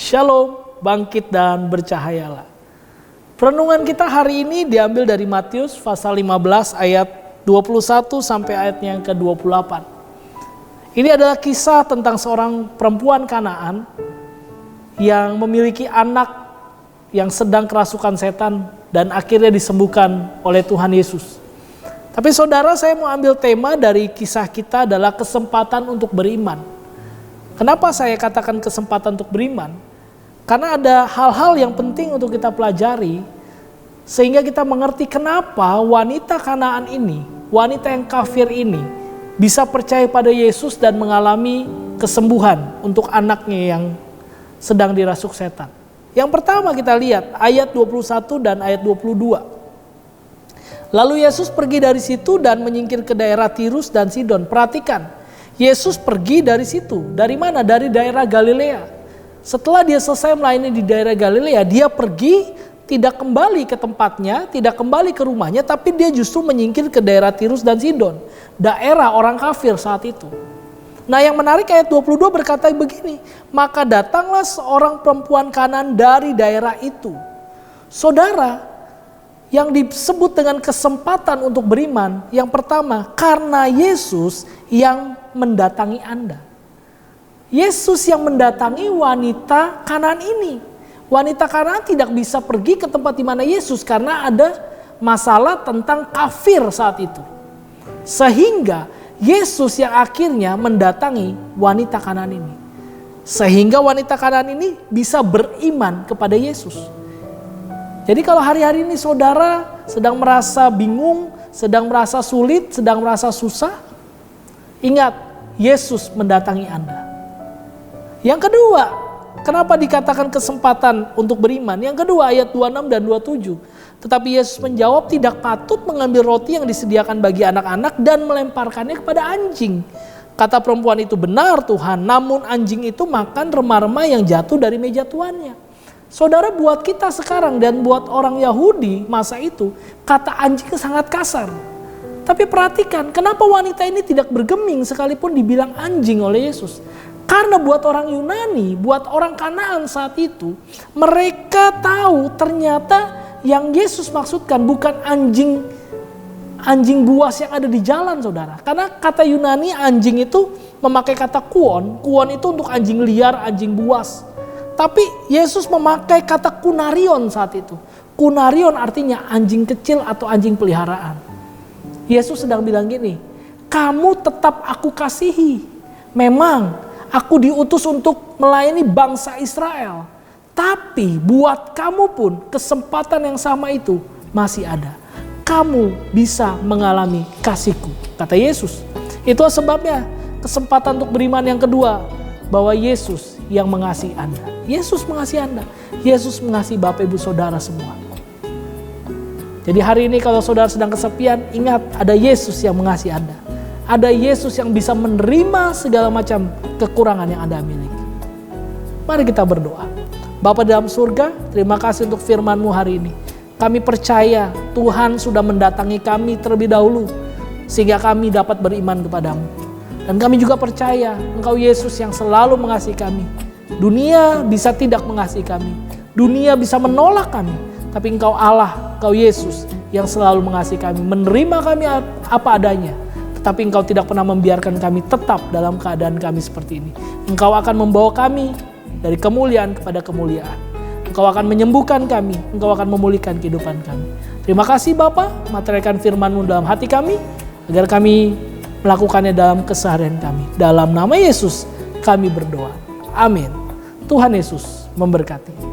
Shalom, bangkit dan bercahayalah. Perenungan kita hari ini diambil dari Matius pasal 15 ayat 21 sampai ayatnya yang ke-28. Ini adalah kisah tentang seorang perempuan Kanaan yang memiliki anak yang sedang kerasukan setan dan akhirnya disembuhkan oleh Tuhan Yesus. Tapi saudara, saya mau ambil tema dari kisah kita adalah kesempatan untuk beriman. Kenapa saya katakan kesempatan untuk beriman? Karena ada hal-hal yang penting untuk kita pelajari, sehingga kita mengerti kenapa wanita Kanaan ini, wanita yang kafir ini, bisa percaya pada Yesus dan mengalami kesembuhan untuk anaknya yang sedang dirasuk setan. Yang pertama kita lihat ayat 21 dan ayat 22. Lalu Yesus pergi dari situ dan menyingkir ke daerah Tirus dan Sidon. Perhatikan, Yesus pergi dari situ. Dari mana? Dari daerah Galilea. Setelah dia selesai melayani di daerah Galilea, dia pergi, tidak kembali ke tempatnya, tidak kembali ke rumahnya, tapi dia justru menyingkir ke daerah Tirus dan Sidon. Daerah orang kafir saat itu. Nah, yang menarik ayat 22 berkata begini, maka datanglah seorang perempuan Kanaan dari daerah itu. Saudara, yang disebut dengan kesempatan untuk beriman, yang pertama, karena Yesus yang mendatangi Anda. Yesus yang mendatangi wanita Kanaan ini. Wanita Kanaan tidak bisa pergi ke tempat di mana Yesus karena ada masalah tentang kafir saat itu. Sehingga Yesus yang akhirnya mendatangi wanita Kanaan ini. Sehingga wanita Kanaan ini bisa beriman kepada Yesus. Jadi kalau hari-hari ini saudara sedang merasa bingung, sedang merasa sulit, sedang merasa susah, ingat Yesus mendatangi Anda. Yang kedua, kenapa dikatakan kesempatan untuk beriman? Yang kedua ayat 26 dan 27. Tetapi Yesus menjawab, tidak patut mengambil roti yang disediakan bagi anak-anak dan melemparkannya kepada anjing. Kata perempuan itu, benar Tuhan, namun anjing itu makan remah-remah yang jatuh dari meja tuannya. Saudara, buat kita sekarang dan buat orang Yahudi masa itu, kata anjing sangat kasar. Tapi perhatikan, kenapa wanita ini tidak bergeming sekalipun dibilang anjing oleh Yesus? Karena buat orang Yunani, buat orang Kanaan saat itu, mereka tahu ternyata yang Yesus maksudkan bukan anjing buas yang ada di jalan, saudara. Karena kata Yunani anjing itu memakai kata kuon itu untuk anjing liar, anjing buas. Tapi Yesus memakai kata kunarion saat itu. Kunarion artinya anjing kecil atau anjing peliharaan. Yesus sedang bilang gini, kamu tetap aku kasihi. Memang aku diutus untuk melayani bangsa Israel. Tapi buat kamu pun kesempatan yang sama itu masih ada. Kamu bisa mengalami kasihku, kata Yesus. Itu sebabnya kesempatan untuk beriman yang kedua, bahwa Yesus yang mengasihi Anda. Yesus mengasihi Anda. Yesus mengasihi Bapak Ibu Saudara semua. Jadi hari ini kalau saudara sedang kesepian, ingat ada Yesus yang mengasihi Anda. Ada Yesus yang bisa menerima segala macam kekurangan yang Anda miliki. Mari kita berdoa. Bapa dalam surga, terima kasih untuk firman-Mu hari ini. Kami percaya Tuhan sudah mendatangi kami terlebih dahulu, sehingga kami dapat beriman kepadamu. Dan kami juga percaya Engkau Yesus yang selalu mengasihi kami. Dunia bisa tidak mengasihi kami. Dunia bisa menolak kami. Tapi Engkau Allah, Engkau Yesus yang selalu mengasihi kami. Menerima kami apa adanya. Tetapi Engkau tidak pernah membiarkan kami tetap dalam keadaan kami seperti ini. Engkau akan membawa kami dari kemuliaan kepada kemuliaan. Engkau akan menyembuhkan kami. Engkau akan memulihkan kehidupan kami. Terima kasih Bapa, materikan firman-Mu dalam hati kami. Agar kami melakukannya dalam keseharian kami. Dalam nama Yesus kami berdoa. Amin. Tuhan Yesus memberkati.